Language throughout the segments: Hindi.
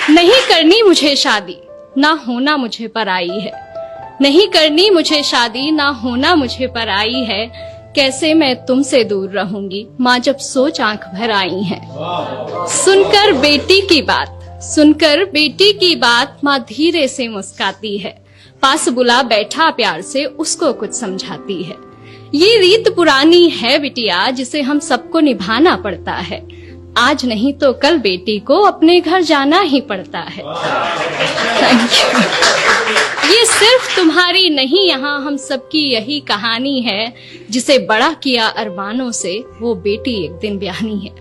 नहीं करनी मुझे शादी, ना होना मुझे पराई है। नहीं करनी मुझे शादी, ना होना मुझे पराई है। कैसे मैं तुमसे दूर रहूंगी, माँ जब सोच आंख भर आई है। सुनकर बेटी की बात, सुनकर बेटी की बात, माँ धीरे से मुस्काती है। पास बुला बैठा प्यार से उसको कुछ समझाती है। ये रीत पुरानी है बिटिया, जिसे हम सबको निभाना पड़ता है। आज नहीं तो कल बेटी को अपने घर जाना ही पड़ता है। Thank you. ये सिर्फ तुम्हारी नहीं, यहाँ हम सबकी यही कहानी है। जिसे बड़ा किया अरमानों से, वो बेटी एक दिन ब्याहनी है।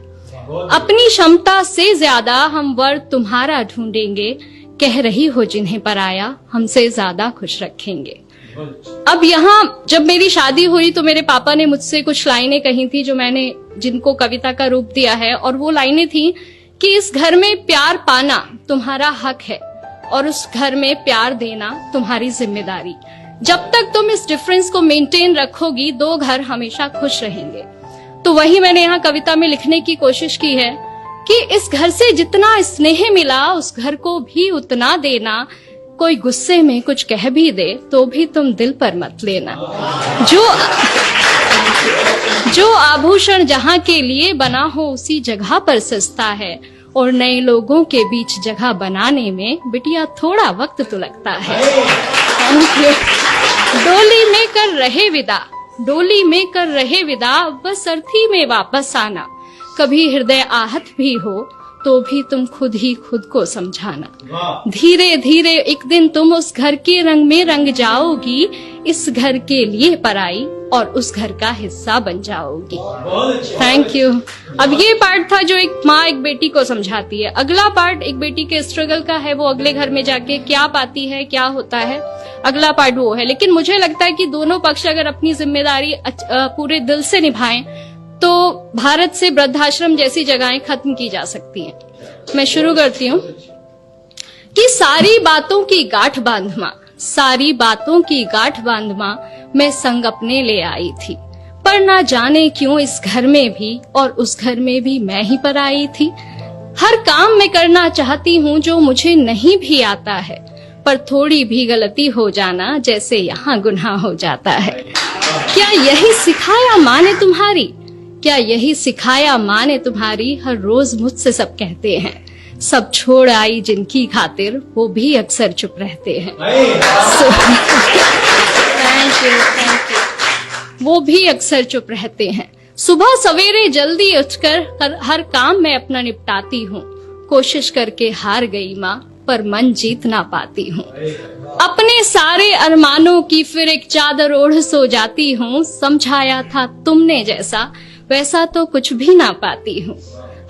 अपनी क्षमता से ज्यादा हम वर तुम्हारा ढूंढेंगे। कह रही हो जिन्हें पराया, हमसे ज्यादा खुश रखेंगे। अब यहाँ जब मेरी शादी हुई तो मेरे पापा ने मुझसे कुछ लाइनें कही थी, जो मैंने जिनको कविता का रूप दिया है। और वो लाइनें थी कि इस घर में प्यार पाना तुम्हारा हक है, और उस घर में प्यार देना तुम्हारी जिम्मेदारी। जब तक तुम इस डिफरेंस को मेंटेन रखोगी, दो घर हमेशा खुश रहेंगे। तो वही मैंने यहाँ कविता में लिखने की कोशिश की है कि इस घर से जितना स्नेह मिला, उस घर को भी उतना देना। कोई गुस्से में कुछ कह भी दे तो भी तुम दिल पर मत लेना। जो आभूषण जहाँ के लिए बना हो, उसी जगह पर सस्ता है। और नए लोगों के बीच जगह बनाने में बिटिया थोड़ा वक्त तो लगता है। डोली में कर रहे विदा, डोली में कर रहे विदा, बस अर्थी में वापस आना। कभी हृदय आहत भी हो तो भी तुम खुद ही खुद को समझाना। धीरे धीरे एक दिन तुम उस घर के रंग में रंग जाओगी। इस घर के लिए पराई और उस घर का हिस्सा बन जाओगी। Thank you. अब ये पार्ट था जो एक माँ एक बेटी को समझाती है। अगला पार्ट एक बेटी के स्ट्रगल का है, वो अगले घर में जाके क्या पाती है, क्या होता है, अगला पार्ट वो है। लेकिन मुझे लगता है कि दोनों पक्ष अगर अपनी जिम्मेदारी पूरे दिल से निभाएं तो भारत से वृद्धाश्रम जैसी जगहें खत्म की जा सकती हैं। मैं शुरू करती हूँ कि सारी बातों की गांठ बांध मां, सारी बातों की गांठ बांध मां, मैं संग अपने ले आई थी। पर ना जाने क्यों इस घर में भी और उस घर में भी मैं ही पर आई थी। हर काम मैं करना चाहती हूँ जो मुझे नहीं भी आता है, पर थोड़ी भी गलती हो जाना जैसे यहाँ गुनाह हो जाता है। क्या यही सिखाया माँ ने तुम्हारी, क्या यही सिखाया माँ ने तुम्हारी। हर रोज मुझसे सब कहते हैं, सब छोड़ आई जिनकी खातिर, वो भी अक्सर चुप रहते हैं। Thank you. वो भी अक्सर चुप रहते हैं। सुबह सवेरे जल्दी उठकर हर काम मैं अपना निपटाती हूँ। कोशिश करके हार गई माँ, पर मन जीत ना पाती हूँ। अपने सारे अरमानों की फिर एक चादर ओढ़ सो जाती हूँ। समझाया था तुमने जैसा, वैसा तो कुछ भी ना पाती हूँ।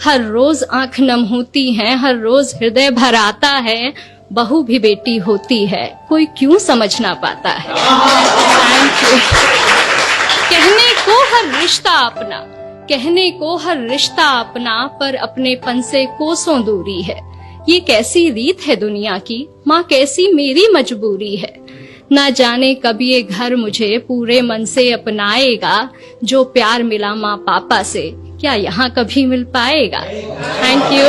हर रोज आंख नम होती है, हर रोज हृदय भर आता है। बहू भी बेटी होती है, कोई क्यों समझ ना पाता है। Thank you. कहने को हर रिश्ता अपना, कहने को हर रिश्ता अपना, पर अपनेपन से कोसों दूरी है। ये कैसी रीत है दुनिया की, माँ कैसी मेरी मजबूरी है। ना जाने कब ये घर मुझे पूरे मन से अपनाएगा। जो प्यार मिला माँ पापा से, क्या यहाँ कभी मिल पाएगा। Thank you.